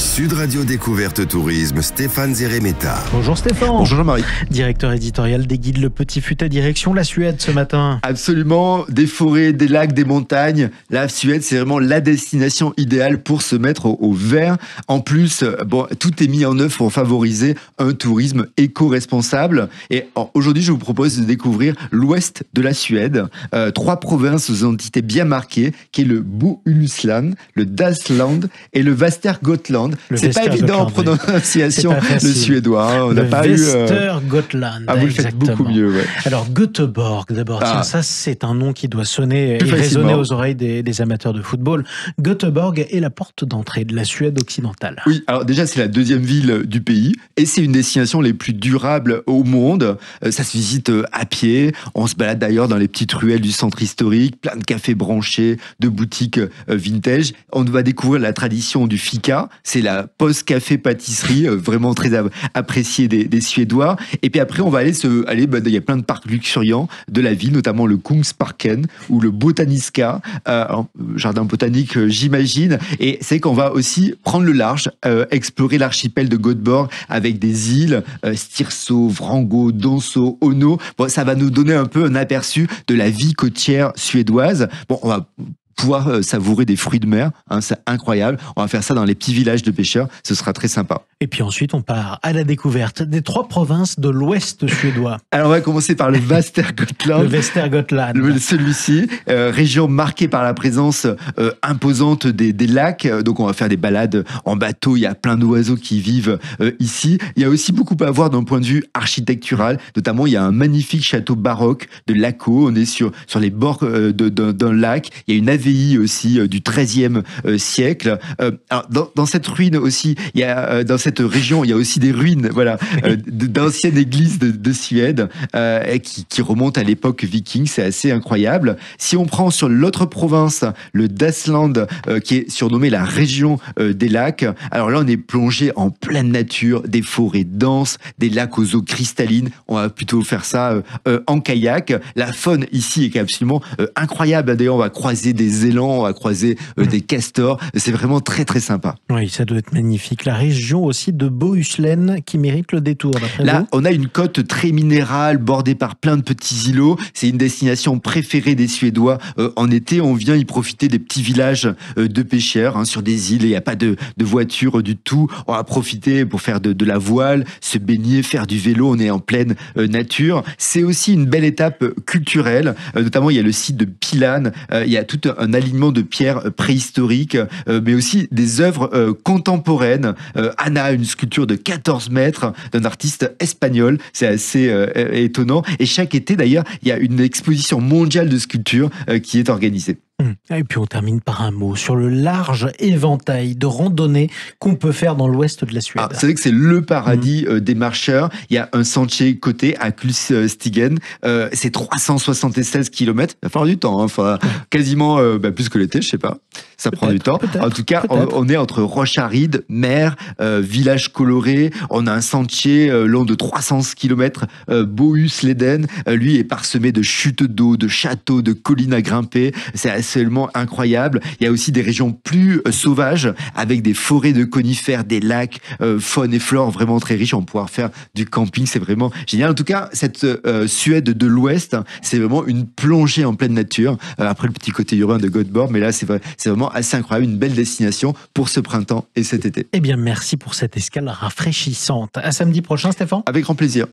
Sud Radio Découverte Tourisme, Stéphane Zeremeta. Bonjour Stéphane. Bonjour Jean-Marie. Directeur éditorial des Guides Le Petit Futet, direction la Suède ce matin. Absolument, des forêts, des lacs, des montagnes. La Suède, c'est vraiment la destination idéale pour se mettre au vert. En plus, tout est mis en œuvre pour favoriser un tourisme éco-responsable. Et aujourd'hui, je vous propose de découvrir l'ouest de la Suède. 3 provinces aux entités bien marquées, qui est le Bohuslän, le Dalsland et le Västergötland. C'est pas évident en prononciation le suédois. Hein. On n'a pas eu. Västergötland. Ah, vous le faites beaucoup mieux. Ouais. Alors Göteborg, d'abord. Tiens, ça c'est un nom qui doit sonner et résonner aux oreilles des amateurs de football. Göteborg est la porte d'entrée de la Suède occidentale. Oui, alors déjà c'est la 2e ville du pays et c'est une destination les plus durables au monde. Ça se visite à pied. On se balade d'ailleurs dans les petites ruelles du centre historique, plein de cafés branchés, de boutiques vintage. On va découvrir la tradition du fika. C'est la post-café-pâtisserie, vraiment très appréciée des Suédois. Et puis après, on va il y a plein de parcs luxuriants de la ville, notamment le Kungsparken ou le Botaniska, jardin botanique, j'imagine. Et c'est qu'on va aussi prendre le large, explorer l'archipel de Göteborg avec des îles, Stirso, Vrango, Donso, Ono. Ça va nous donner un peu un aperçu de la vie côtière suédoise. On va pouvoir savourer des fruits de mer, c'est incroyable. On va faire ça dans les petits villages de pêcheurs, ce sera très sympa. Et puis ensuite, on part à la découverte des 3 provinces de l'ouest suédois. Alors on va commencer par le Västergötland. Le Västergötland. Celui-ci, région marquée par la présence imposante des lacs. Donc on va faire des balades en bateau, il y a plein d'oiseaux qui vivent ici. Il y a aussi beaucoup à voir d'un point de vue architectural. Notamment, il y a un magnifique château baroque de Lako. On est sur les bords d'un lac. Il y a une abbaye aussi du XIIIe siècle. Alors, dans cette ruine aussi, dans cette région, il y a aussi des ruines, d'anciennes églises de Suède qui remontent à l'époque viking. C'est assez incroyable. Si on prend sur l'autre province, le Dalsland, qui est surnommé la région des lacs, alors là, on est plongé en pleine nature, des forêts denses, des lacs aux eaux cristallines. On va plutôt faire ça en kayak. La faune ici est absolument incroyable. D'ailleurs, on va croiser des élans, on va croiser des castors. C'est vraiment très, très sympa. Oui, ça doit être magnifique. La région aussi de Bohuslän qui mérite le détour. Là, on a une côte très minérale, bordée par plein de petits îlots. C'est une destination préférée des Suédois. En été, on vient y profiter des petits villages de pêcheurs sur des îles. Il n'y a pas de voiture du tout. On va profiter pour faire de la voile, se baigner, faire du vélo. On est en pleine nature. C'est aussi une belle étape culturelle. Notamment, il y a le site de Pilan. Il y a tout un alignement de pierres préhistoriques, mais aussi des œuvres contemporaines. Anna, une sculpture de 14 mètres d'un artiste espagnol. C'est assez étonnant. Et chaque été, d'ailleurs, il y a une exposition mondiale de sculptures qui est organisée. Et puis on termine par un mot sur le large éventail de randonnées qu'on peut faire dans l'ouest de la Suède. C'est vrai que c'est le paradis des marcheurs. Il y a un sentier côté à Kulstigen. C'est 376 km. Ça va falloir du temps. Quasiment plus que l'été, je sais pas. Ça prend du temps. En tout cas, on est entre roches arides, mer, villages colorés. On a un sentier long de 300 km. Bohuslän, lui, est parsemé de chutes d'eau, de châteaux, de collines à grimper. C'est absolument incroyable. Il y a aussi des régions plus sauvages avec des forêts de conifères, des lacs, faune et flore vraiment très riches. On va pouvoir faire du camping. C'est vraiment génial. En tout cas, cette Suède de l'Ouest, c'est vraiment une plongée en pleine nature. Après le petit côté urbain de Göteborg, mais là, c'est vraiment assez incroyable. Une belle destination pour ce printemps et cet été. Eh bien, merci pour cette escale rafraîchissante. À samedi prochain, Stéphane. Avec grand plaisir.